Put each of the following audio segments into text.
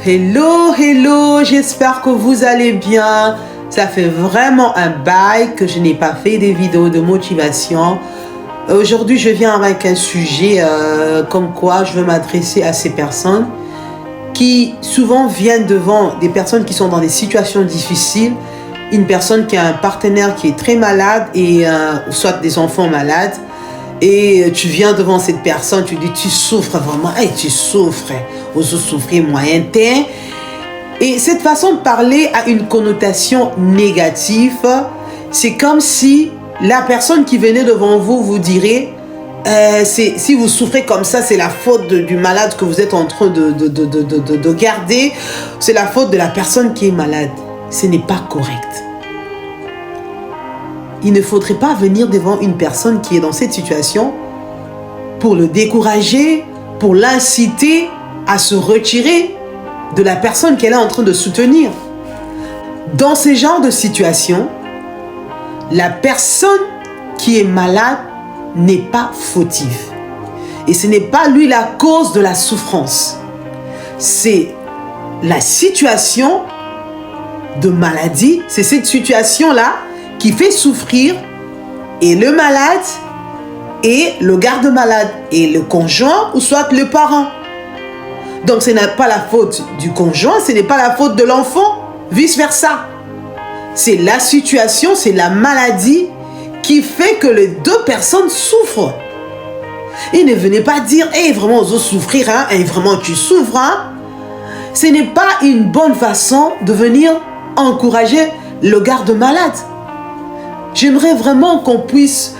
Hello, hello, j'espère que vous allez bien. Ça fait vraiment un bail que je n'ai pas fait des vidéos de motivation. Aujourd'hui, je viens avec un sujet comme quoi je veux m'adresser à ces personnes qui souvent viennent devant des personnes qui sont dans des situations difficiles. Une personne qui a un partenaire qui est très malade et soit des enfants malades. Et tu viens devant cette personne, tu dis tu souffres vraiment, hey, tu souffres, vous souffrez moyen temps. Et cette façon de parler a une connotation négative. C'est comme si la personne qui venait devant vous vous dirait si vous souffrez comme ça, c'est la faute du malade que vous êtes en train de garder. C'est la faute de la personne qui est malade. Ce n'est pas correct. Il ne faudrait pas venir devant une personne qui est dans cette situation pour le décourager, pour l'inciter à se retirer de la personne qu'elle est en train de soutenir. Dans ce genre de situation, la personne qui est malade n'est pas fautive. Et ce n'est pas lui la cause de la souffrance. C'est la situation de maladie, c'est cette situation-là qui fait souffrir et le malade et le garde-malade et le conjoint ou soit le parent. Donc ce n'est pas la faute du conjoint, ce n'est pas la faute de l'enfant, vice-versa. C'est la situation, c'est la maladie qui fait que les deux personnes souffrent. Et ne venez pas dire, hey, vraiment, on veut souffrir, hein, et vraiment, tu souffres. Hein. Ce n'est pas une bonne façon de venir encourager le garde-malade. J'aimerais vraiment qu'on puisse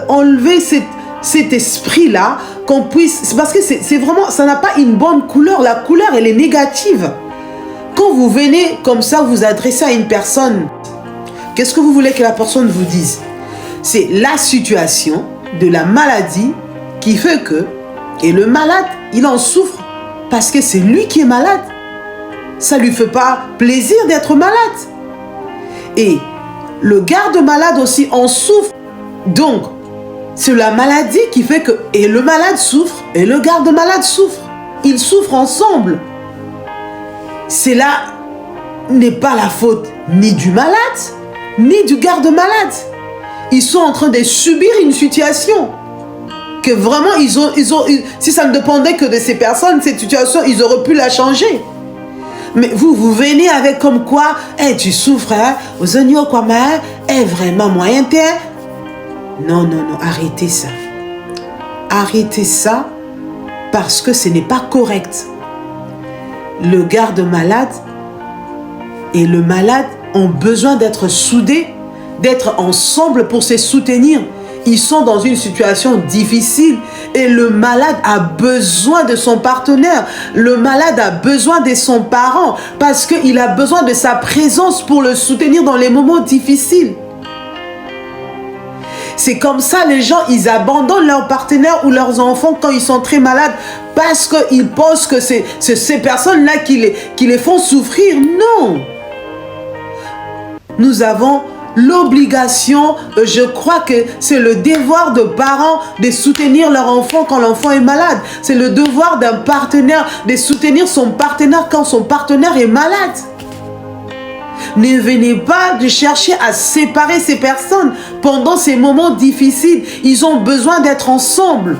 enlever cet esprit-là, qu'on puisse... Parce que c'est vraiment... Ça n'a pas une bonne couleur. La couleur, elle est négative. Quand vous venez comme ça, vous adressez à une personne, qu'est-ce que vous voulez que la personne vous dise? C'est la situation de la maladie qui fait que... Et le malade, il en souffre parce que c'est lui qui est malade. Ça ne lui fait pas plaisir d'être malade. Et le garde-malade aussi en souffre. Donc, c'est la maladie qui fait que... Et le malade souffre, et le garde-malade souffre. Ils souffrent ensemble. Cela n'est pas la faute ni du malade, ni du garde-malade. Ils sont en train de subir une situation. Que vraiment, si ça ne dépendait que de ces personnes, cette situation, ils auraient pu la changer. Mais vous venez avec comme quoi, hey, tu souffres, hein, aux oignons, quoi, mais, vraiment moyen temps. Non, arrêtez ça. Arrêtez ça parce que ce n'est pas correct. Le garde-malade et le malade ont besoin d'être soudés, d'être ensemble pour se soutenir. Ils sont dans une situation difficile et le malade a besoin de son partenaire. Le malade a besoin de son parent parce qu'il a besoin de sa présence pour le soutenir dans les moments difficiles. C'est comme ça, les gens, ils abandonnent leurs partenaires ou leurs enfants quand ils sont très malades parce qu'ils pensent que c'est ces personnes-là qui les font souffrir. Non! Nous avons l'obligation, je crois que c'est le devoir de parents de soutenir leur enfant quand l'enfant est malade. C'est le devoir d'un partenaire de soutenir son partenaire quand son partenaire est malade. Ne venez pas de chercher à séparer ces personnes pendant ces moments difficiles. Ils ont besoin d'être ensemble.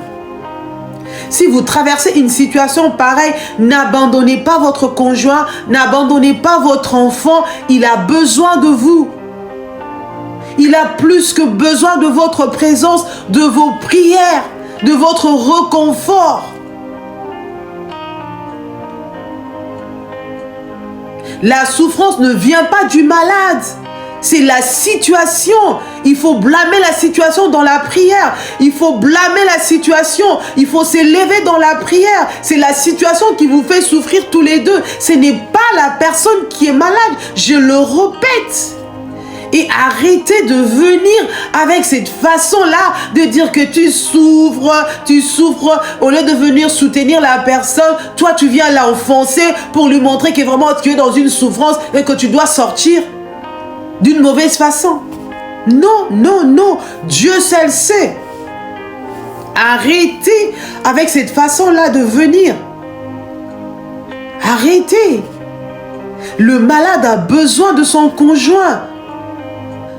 Si vous traversez une situation pareille, n'abandonnez pas votre conjoint, n'abandonnez pas votre enfant. Il a besoin de vous. Il a plus que besoin de votre présence, de vos prières, de votre réconfort. La souffrance ne vient pas du malade. C'est la situation. Il faut blâmer la situation dans la prière. Il faut blâmer la situation. Il faut s'élever dans la prière. C'est la situation qui vous fait souffrir tous les deux. Ce n'est pas la personne qui est malade. Je le répète. Et arrêtez de venir avec cette façon-là de dire que tu souffres, au lieu de venir soutenir la personne, toi tu viens l'enfoncer pour lui montrer que vraiment tu es dans une souffrance et que tu dois sortir d'une mauvaise façon. Non, Dieu seul sait. Arrêtez avec cette façon-là de venir. Arrêtez. Le malade a besoin de son conjoint.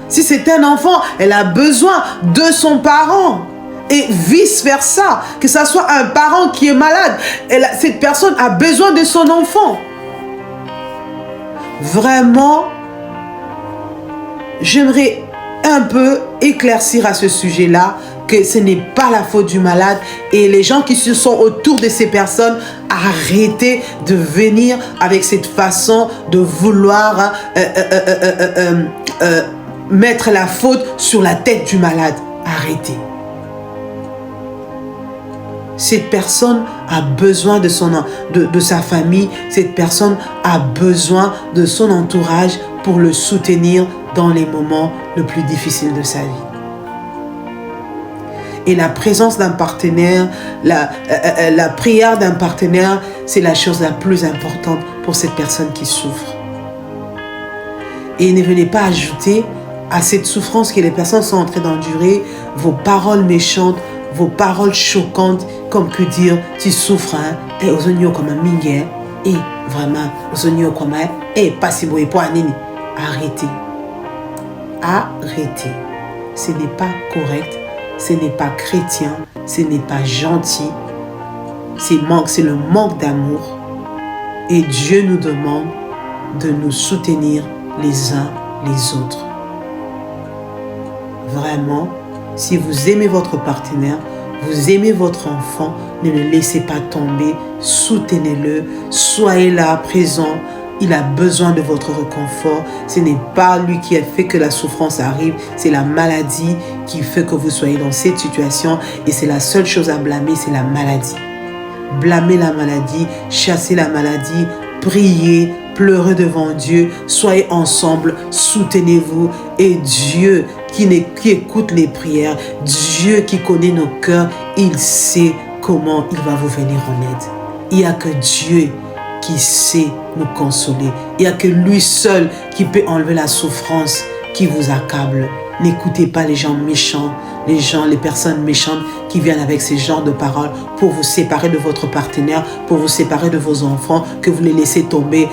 Si c'est un enfant, elle a besoin de son parent. Et vice-versa. Que ce soit un parent qui est malade, cette personne a besoin de son enfant. Vraiment, j'aimerais un peu éclaircir à ce sujet-là que ce n'est pas la faute du malade et les gens qui se sont autour de ces personnes, arrêtez de venir avec cette façon de vouloir mettre la faute sur la tête du malade. Arrêtez. Cette personne a besoin de sa famille. Cette personne a besoin de son entourage pour le soutenir dans les moments les plus difficiles de sa vie. Et la présence d'un partenaire, la prière d'un partenaire, c'est la chose la plus importante pour cette personne qui souffre. Et ne venez pas ajouter à cette souffrance que les personnes sont en train d'endurer vos paroles méchantes, vos paroles choquantes, comme que dire, tu souffres, hein, et aux oignons comme un mingue, et vraiment, aux oignons comme un, et pas si beau et pas nini. Arrêtez. Arrêtez. Ce n'est pas correct, ce n'est pas chrétien, ce n'est pas gentil, c'est le manque d'amour. Et Dieu nous demande de nous soutenir les uns les autres. Vraiment, si vous aimez votre partenaire, vous aimez votre enfant, ne le laissez pas tomber, soutenez-le, soyez là, présent. Il a besoin de votre réconfort. Ce n'est pas lui qui a fait que la souffrance arrive, c'est la maladie qui fait que vous soyez dans cette situation et c'est la seule chose à blâmer, c'est la maladie. Blâmez la maladie, chassez la maladie, priez, pleurez devant Dieu, soyez ensemble, soutenez-vous et Dieu qui écoute les prières, Dieu qui connaît nos cœurs, il sait comment il va vous venir en aide. Il n'y a que Dieu qui sait nous consoler. Il n'y a que lui seul qui peut enlever la souffrance qui vous accable. N'écoutez pas les gens méchants, les personnes méchantes qui viennent avec ces genres de paroles pour vous séparer de votre partenaire, pour vous séparer de vos enfants, que vous les laissez tomber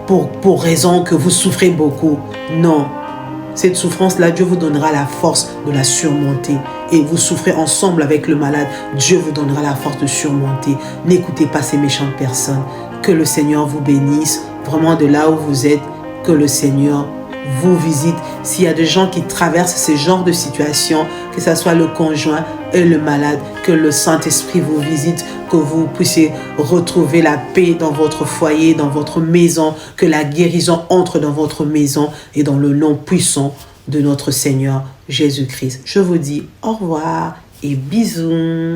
pour raison que vous souffrez beaucoup. Non. Cette souffrance-là, Dieu vous donnera la force de la surmonter. Et vous souffrez ensemble avec le malade, Dieu vous donnera la force de surmonter. N'écoutez pas ces méchantes personnes. Que le Seigneur vous bénisse, vraiment de là où vous êtes, que le Seigneur vous visite. S'il y a des gens qui traversent ce genre de situation, que ce soit le conjoint et le malade, que le Saint-Esprit vous visite, que vous puissiez retrouver la paix dans votre foyer, dans votre maison, que la guérison entre dans votre maison et dans le nom puissant de notre Seigneur Jésus-Christ. Je vous dis au revoir et bisous.